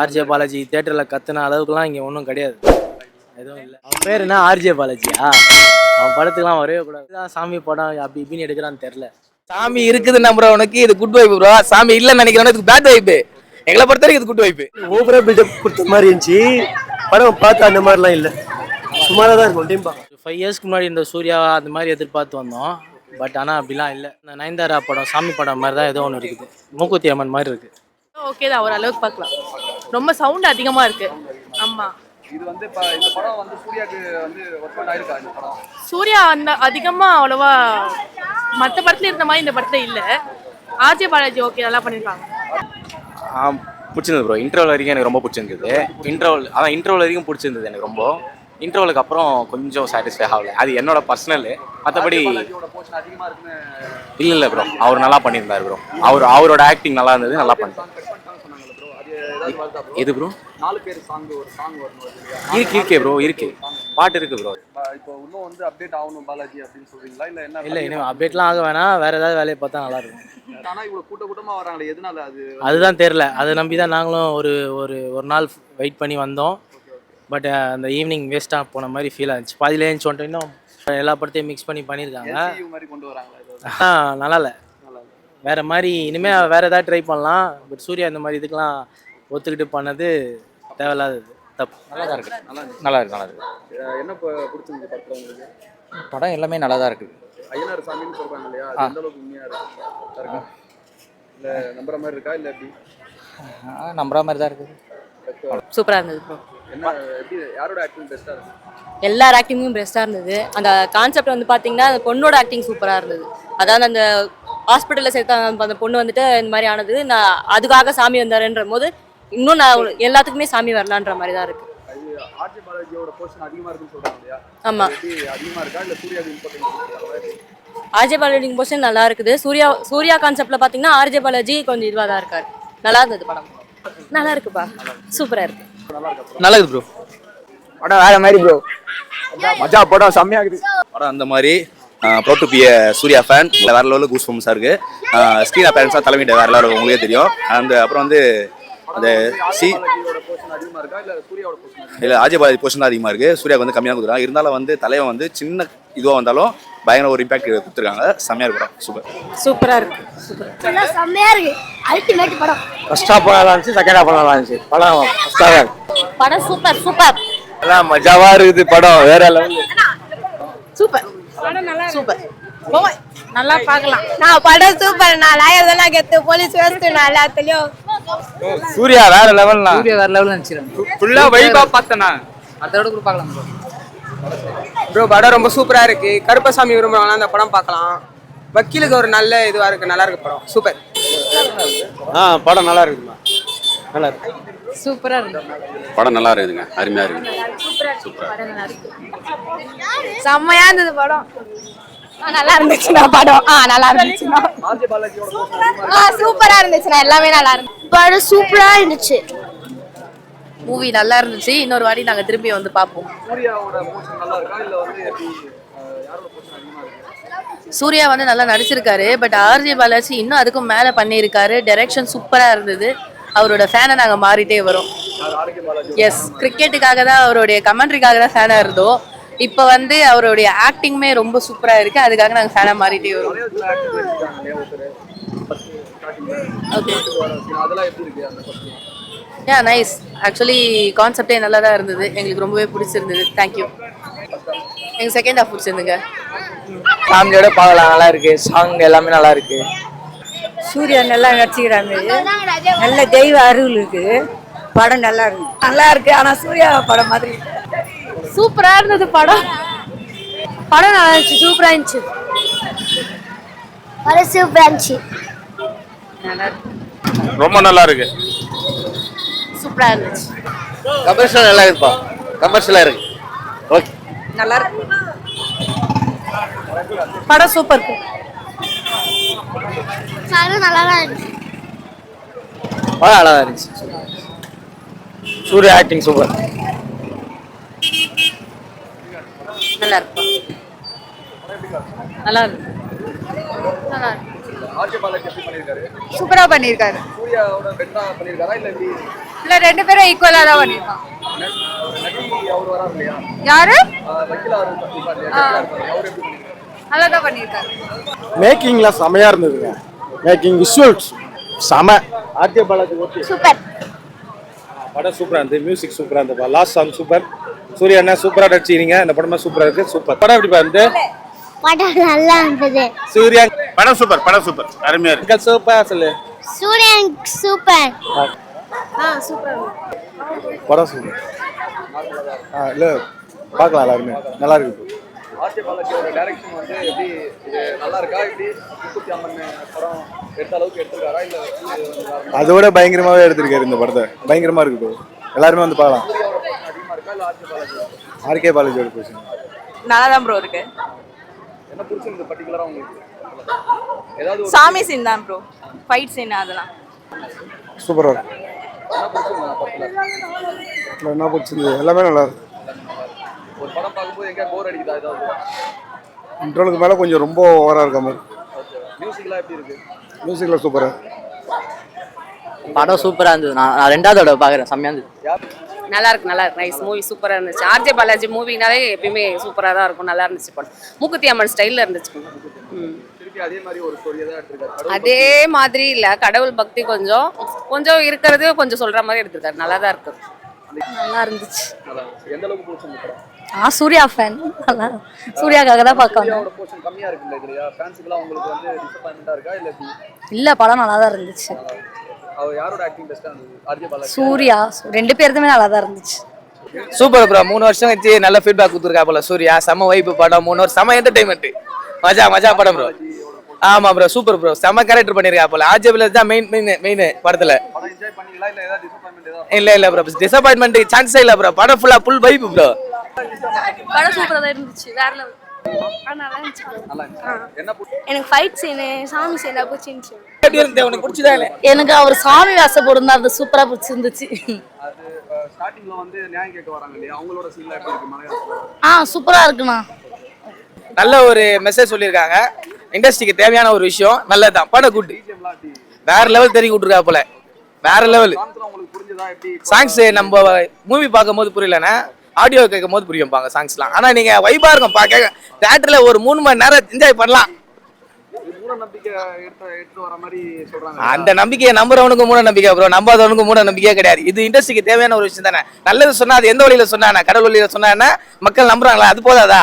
RJ Balaji தியேட்டரில் கத்துன அளவுக்குலாம் இங்கே ஒன்றும் கிடையாது, எதுவும் இல்லை. அவன் பேர் என்ன, ஆர்ஜே பாலாஜியா? அவன் படத்துக்குலாம் வரவே கூடாது. தான் சாமி படம் அப்படி இப்படின்னு எடுக்கிறான்னு தெரில. சாமி இருக்குது நம்புறவனுக்கு இது குட் வைப் ப்ரோ, சாமி இல்லைன்னு நினைக்கிறவனுக்கு இது பேட் வைப். எங்களை பொறுத்த வரைக்கும் இது குட் வைப். ஓவரா பில்டப் கொடுத்த மாதிரி இருந்துச்சு படம், பார்த்து அந்த மாதிரிலாம் இல்லை, சுமாராக தான் இருக்கும். டீம் 5 இயர்ஸ்க்கு முன்னாடி இந்த சூர்யா அந்த மாதிரி எதிர்பார்த்து வந்தோம். பட் ஆனால் அப்படிலாம் இல்லை. இந்த நயன்தாரா படம் சாமி படம் மாதிரி தான் ஏதோ ஒன்று இருக்குது, மூக்குத்தி அம்மன் மாதிரி இருக்குது. ஓகே தான், ஓரளவுக்கு பார்க்கலாம். ரொம்ப சவுண்ட் அதிகமாக இருக்கு. ஆமாம், இது வந்து இப்போ இந்த படம் வந்து சூர்யாவுக்கு வந்து ஒர்க் அவுட் ஆயிருக்கா இந்த படம்? சூர்யா அந்த அதிகமாக அவ்வளோவா மற்ற படத்துல இருந்த மாதிரி இந்த படத்துல இல்லை. ஆர்ஜே பாலாஜி ஓகே, நல்லா பண்ணியிருக்காங்க. பிடிச்சிருந்தது ப்ரோ. இன்டர்வல் வரைக்கும் எனக்கு ரொம்ப பிடிச்சிருந்தது. இன்டர்வல் வரைக்கும் பிடிச்சிருந்தது எனக்கு ரொம்ப. இன்டர்வலுக்கு அப்புறம் கொஞ்சம் சாட்டிஸ்ஃபை ஆகலை, அது என்னோட பர்சனல். மற்றபடி போர்ஷன் அதிகமாக இருக்குன்னு இல்லை ப்ரோ, அவர் நல்லா பண்ணியிருந்தார் ப்ரோ. அவரோட ஆக்டிங் நல்லா இருந்தது, நல்லா பண்ணிட்டாங்க. சொன்னாங்க ப்ரோ, அது ஏதாவது வருதா ப்ரோ? எது ப்ரோ? 4 பேர் சாங், ஒரு சாங் வரணும் இருக்கே ப்ரோ, இருக்கு, பாட்டு இருக்கு ப்ரோ. இப்போ இன்னும் வந்து அப்டேட் ஆகணும் பாலாஜி அப்படின்னு சொல்றீங்களா, இல்லை என்ன? இல்லை, இனிமேல் அப்டேட்லாம் ஆக வேணாம், வேறு ஏதாவது வேலையை பார்த்தா நல்லாயிருக்கும். ஆனால் இவ்வளோ கூட்டமாக வராங்களே, எதனால? அதுதான் தெரில. அதை நம்பி தான் நாங்களும் ஒரு ஒரு ஒரு நாள் வெயிட் பண்ணி வந்தோம். பட் அந்த ஈவினிங் வேஸ்ட்டாக போன மாதிரி ஃபீல் ஆச்சு. பாதியிலே சொல்லிட்டு இன்னும் எல்லா படத்தையும் மிக்ஸ் பண்ணி பண்ணியிருக்காங்க. மாதிரி கொண்டு வராங்களா? நல்லா இல்லை, வேறு மாதிரி. இனிமேல் வேறு ஏதாவது ட்ரை பண்ணலாம். பட் சூர்யா இந்த மாதிரி இதுக்கெலாம் ஒத்துக்கிட்டு பண்ணது தேவையில்லாதது, தப்பு. நல்லா தான் இருக்குது, நல்லா இருக்கு. என்ன பிடிச்சிருக்கு படத்தில் உங்களுக்கு? படம் எல்லாமே நல்லா தான் இருக்குது. ஐயனார் சாமின்னு சொல்கிறாங்க இல்லையா, அது எந்த அளவுக்கு உண்மையாக இருக்கா? இல்லை நம்புற மாதிரி இருக்கா, இல்லை எப்படி? நம்புற மாதிரி தான் இருக்குது. சூப்பராக இருந்தது ப்ரோ. என்ன எப்படி, யாரோட ஆக்டிங் பெஸ்ட்டாக இருக்கு? எல்லார் ஆக்டிங்கும் பெஸ்ட்டாக இருந்தது. அந்த கான்செப்ட் வந்து பார்த்தீங்கன்னா அந்த பொண்ணோட ஆக்டிங் சூப்பராக இருந்தது. அதாவது அந்த ஹாஸ்பிட்டலில் சேர்த்த அந்த பொண்ணு வந்துட்டு இந்த மாதிரி ஆனது, நான் அதுக்காக சாமி வந்தாருன்ற போது இன்னும் நான் எல்லாத்துக்குமே சாமி வரலான்ற மாதிரி தான் இருக்குது. ஆர்ஜே பாலாஜியோட போர்ஷன் அதிகமாக இருக்குன்னு சொல்கிறாங்க இல்லையா? ஆமாம், அதிகமாக இருக்கா, இல்லை சூர்யாவுக்கு இம்பார்ட்டன்ஸ்? ஆர்ஜே பாலாஜி போர்ஷன் நல்லா இருக்குது. சூர்யா கான்செப்டில் பார்த்தீங்கன்னா ஆர்ஜே பாலாஜி கொஞ்சம் இதுவாக தான் இருக்காரு. நல்லா இருந்தது படம். நல்லா இருக்குப்பா, சூப்பராக இருக்கு. நல்லா இருக்குது ப்ரோ. படம் வேற மாதிரி ப்ரோ, மஜா படம் செம்மையா இருக்குது. படம் அந்த மாதிரி proud to be Suriya fan. வேற லெவலில் கூஸ் பம்ஸாக இருக்கு. ஸ்க்ரீன் அப்பேரன்ஸாக தலைமையிட்ட வேற லெவலில் உங்களுக்கே தெரியும். அப்புறம் வந்து அந்த இல்லை ஆர்ஜே பாலாஜி போர்ஷன் தான் அதிகமாக இருக்குது. சூர்யாவுக்கு வந்து கம்மியாக கொடுக்குறாங்க. இருந்தாலும் வந்து தலைவன் வந்து சின்ன இதுவாக வந்தாலும் பயங்கர ஒரு இம்பாக்ட் கொடுத்துருக்காங்க. செம்மையாக இருக்கும் படம், சூப்பராக இருக்கு. செம்மையா இருக்கு, அல்டிமேட் படம். ஃபர்ஸ்ட் ஹாஃப் நல்லா இருந்துச்சு, செகண்ட் ஹாஃப் நல்லா இருந்துச்சு. படம் ஃபர்ஸ்டாக இருக்கு. படம் சூப்பர் சூப்பர், எல்லாம் மஜாவா இருக்குது. படம் வேற லெவல், சூப்பர். படம் நல்லா சூப்பர், நல்லா பார்க்கலாம். நான் படம் சூப்பர். நான் லாயர் தானே கெத்து, போலீஸ் வேஸ்ட், நான் எல்லாத்துலயும். சூர்யா வேற லெவல்னா, சூர்யா வேற லெவல்ல நினைச்சிருக்கேன். ஃபுல்லா வைபா பார்த்தனா அதோட கூட பார்க்கலாம் ப்ரோ. ப்ரோ படம் ரொம்ப சூப்பரா இருக்கு. கருப்பசாமி விரும்புறவங்க அந்த படம் பார்க்கலாம். வக்கீலுக்கு ஒரு நல்ல இதுவா இருக்கு, நல்லா இருக்கு படம், சூப்பர். படம் நல்லா இருக்குமா, நல்லா இருக்கு. சூப்பரா இருக்கு படம் நல்லா இருக்குதுங்க, அருமையாக இருக்குது. செம்மையா இருந்தது படம். நல்லா இருந்துச்சுண்ணா படம். நல்லா இருந்துச்சுண்ணா. ஆர்ஜே பாலாஜியோட சூப்பரா இருந்துச்சுண்ணா, எல்லாமே நல்லா இருந்துச்சு. படம் சூப்பரா இருந்துச்சு. மூவி நல்லா இருந்துச்சு. இன்னொரு வாட்டி நாங்கள் திரும்பி வந்து பார்ப்போம். சூர்யாவோட போர்ஷன் நல்லா இருக்கா, இல்லை வந்து எப்படி யாரோட போர்ஷன் அதிகமாக இருக்கு? சூர்யா வந்து நல்லா நடிச்சிருக்காரு. பட் ஆர்ஜே பாலாஜி இன்னும் அதுக்கும் மேலே பண்ணியிருக்காரு. டைரக்ஷன் சூப்பராக இருந்தது. அவரோட ஃபேனை நாங்கள் மாறிட்டே வரோம். எஸ், கிரிக்கெட்டுக்காக தான், அவருடைய கமெண்ட்ரிக்காக தான் ஃபேனாக இருந்தோம். இப்போ வந்து அவருடைய ஆக்டிங்குமே ரொம்ப சூப்பராக இருக்குது. அதுக்காக நாங்கள் ஃபேனாக மாறிட்டே வரோம். ஓகே, அதெல்லாம் எப்படி இருக்கு அந்த படம்? நைஸ். ஆக்சுவலி கான்செப்டே நல்லா தான் இருந்தது, எங்களுக்கு ரொம்பவே பிடிச்சிருந்தது. தேங்க்யூ. எங்கள் செகண்ட் ஹாஃப் பிடிச்சிருந்துங்க. ஃபேமிலியோட பார்க்கலாம், நல்லா இருக்கு. சாங் எல்லாமே நல்லா இருக்கு. சூர்யா நல்லா நடிச்சுக்கிறாங்க. நல்ல தெய்வ அருள் இருக்கு. படம் நல்லா இருக்கு, நல்லா இருக்கு. ஆனா சூர்யா படம் மாதிரி சூப்பரா இருந்தது படம். படம் நல்லா இருந்துச்சு, சூப்பரா இருந்துச்சு. படம் சூப்பரா இருந்துச்சு, ரொம்ப நல்லா இருக்கு. சூப்பரா இருந்துச்சு. கமர்ஷியல் நல்லா இருக்குப்பா, கமர்ஷியலா இருக்கு. ஓகே, நல்லா இருக்கு. படம் சூப்பர். நல்லா தான் இருந்துச்சு. படம் நல்லா இருந்துச்சு. Suriya acting super. நல்லா இருக்கு, நல்லா இருக்கு. நல்லா இருக்கு. ஆர்ஜே பாலாஜி எப்படி பண்ணியிருக்காரு? சூப்பரா பண்ணியிருக்காரு. சூர்யாவோட பெட்டரா பண்ணியிருக்காரா இல்லை எப்படி? இல்ல ரெண்டு பேரும் ஈக்குவலா தான் பண்ணிருக்காங்க. நட்டி அவர் வராரு இல்லையா? யாரு? வக்கீலா அவர் இருப்பார் இல்லையா? அவர் எப்படி பண்ணியிருக்காரு? நல்லா தான் பண்ணியிருக்காரு. மேக்கிங்லாம் செமையா இருந்ததுங்க. மேக்கிங் விஷுவல்ஸ் செம. RJ Balaji okay. சூப்பர். படம் சூப்பரா இருந்தது. மியூசிக் சூப்பரா இருந்தது. Last song super. சூர்யா அண்ணா சூப்பரா நடிச்சிருக்கீங்க. இந்த படமா சூப்பரா இருக்கு. சூப்பர். படம் எப்படி பாருங்க? படம் நல்லா இருந்தது. சூர்யா படம் சூப்பர் அருமையா இருக்கு. சூப்பர் சொல்லு. சூர்யா சூப்பர். சூப்பர். படம் சூப்பர். இல்ல பார்க்கலாம் எல்லாருமே நல்லா இருக்கு. ஆர்ஜே பாலாஜியோட டைரக்ஷன் வந்து எப்படி இது நல்லா இருக்கா? எப்படி முக்குத்தி அம்மன் படம் எடுத்த அளவுக்கு எடுத்திருக்காரா இல்லை அதோட பயங்கரமாவே எடுத்திருக்காரு இந்த படத்தை. பயங்கரமா இருக்கு bro. எல்லாருமே வந்து பார்க்கலாம். அதிகமா இருக்கா இல்லை ஆர்ஜே பாலாஜி? ஆர்கே பாலாஜியோட பேசுங்க. நல்லா தான் ப்ரோ இருக்கு. என்ன பிடிச்சிருக்கு பர்டிகுலரா உங்களுக்கு? ஏதாவது ஒரு சாமி சீன் தான் ப்ரோ. ஃபைட் சீன் அதெல்லாம். சூப்பரா இருக்கு. என்ன பிடிச்சிருக்கு படத்துல? என்ன பிடிச்சிருந்தது? எல்லாமே நல்லா இருக்கு. ஒரு படம் பார்க்கும்போது எங்க போர் அடிக்குதா ஏதாவது? இன்ட்ரோலுக்கு மேல கொஞ்சம் ரொம்ப ஓவரா இருக்க மாதிரி. மியூசிக்லாம் எப்படி இருக்கு? மியூசிக்ல சூப்பரா. படம் சூப்பரா இருந்தது. நான் ரெண்டாவது தடவை பாக்குறேன். செம்மையா இருந்தது. நல்லா இருக்கு நைஸ் மூவி சூப்பரா இருந்துச்சு. ஆர்ஜே பாலாஜி மூவினாலே எப்பயுமே சூப்பரா தான் இருக்கும். நல்லா இருந்துச்சு படம். மூக்குத்தி அம்மன் ஸ்டைல்ல இருந்துச்சு. திருப்பி அதே மாதிரி ஒரு ஸ்டோரியை தான் எடுத்திருக்காரு. அதே மாதிரி இல்ல, கடவுள் பக்தி கொஞ்சம் இருக்கிறது கொஞ்சம் சொல்ற மாதிரி எடுத்திருக்காரு. நல்லா தான் இருக்கு. நல்லா இருந்துச்சு. எந்த அளவுக்கு பிடிச்சிருக்கு படம்? சூர்யா ஃபேன். சூர்யாக்காக தான் பார்க்க வந்தேன். சூர்யாவோட போர்ஷன் கம்மியா இருக்குல்ல இதுலயா? ஃபேன்ஸ்க்குலாம் உங்களுக்கு வந்து டிசப்பாயின்மெண்டா இருக்கா இல்ல எப்படி? இல்ல படம் நல்லா தான் இருந்துச்சு. அவர் யாரோட ஆக்டிங் பெஸ்டா இருந்தது? ஆர்ஜே பாலாஜி சூர்யா ரெண்டு பேருமே நல்லா தான் இருந்துச்சு. Super bro. 3 வருஷம் கழிச்சு நல்ல ஃபீட்பேக் கொடுத்துருக்கா போல சூர்யா. செம வைப்பு படம். 3 வருஷம் செம என்டர்டைன்மெண்ட். மஜா படம் ப்ரோ. ஆமா ப்ரோ சூப்பர் ப்ரோ. செம கேரக்டர் பண்ணிருக்கா போல. ஆர்ஜே பாலாஜி தான் மெயின் படத்துல. படம் என்ஜாய் பண்ணீங்களா இல்ல ஏதாவது டிசப்பாயின்மெண்ட் ஏதாவது? இல்ல ப்ரோ டிசப்பாயின்மெண்ட் சான்ஸே இல்ல ப்ரோ. படம் ஃபுல் வைப்பு ப்ரோ. படம் சூப்பரா தான் இருந்துச்சு. வேற லெவல். நல்லா இருந்துச்சு. நல்லா இருந்துச்சு. என்ன எனக்கு ஃபைட் சீன் சாமி சீன் பிடிச்சிருந்துச்சு. உனக்கு பிடிச்சதா இல்ல? எனக்கு அவர் சாமி வேஷம் போட்டிருந்தா அது சூப்பரா பிடிச்சிருந்துச்சு. அது ஸ்டார்டிங்ல வந்து நியாயம் கேட்க வராங்க இல்லையா? அவங்களோட சீன்ல எப்படி இருக்கு மலையாளம்? சூப்பரா இருக்குண்ணா. நல்ல ஒரு மெசேஜ் சொல்லியிருக்காங்க. இண்டஸ்ட்ரிக்கு தேவையான ஒரு விஷயம். நல்லதுதான். படம் குட். வேற லெவல் தெரிஞ்சு விட்டுருக்கா போல. வேற லெவல். உங்களுக்கு புரிஞ்சதா எப்படி? சாங்ஸ் நம்ம மூவி பார்க்கும்போது புரியலன்னா ஆடியோ கேட்கும் போது புரியும்பாங்க சாங்ஸ்லாம். ஆனா நீங்க வைபா இருக்கும் பார்க்க. தியேட்டர்ல ஒரு 3 மணி நேரம் என்ஜாய் பண்ணலாம். மூட நம்பிக்கை எடுத்து வர மாதிரி சொல்றாங்க. அந்த நம்பிக்கையை நம்புறவனுக்கு மூட நம்பிக்கை ப்ரோ. நம்பாதவனுக்கு மூட நம்பிக்கையே கிடையாது. இது இண்டஸ்ட்ரிக்கு தேவையான ஒரு விஷயம் தானே. நல்லது சொன்னா அது எந்த வழியில சொன்னா கடவுள் வழியில சொன்னா மக்கள் நம்புறாங்களா? அது போதாதா?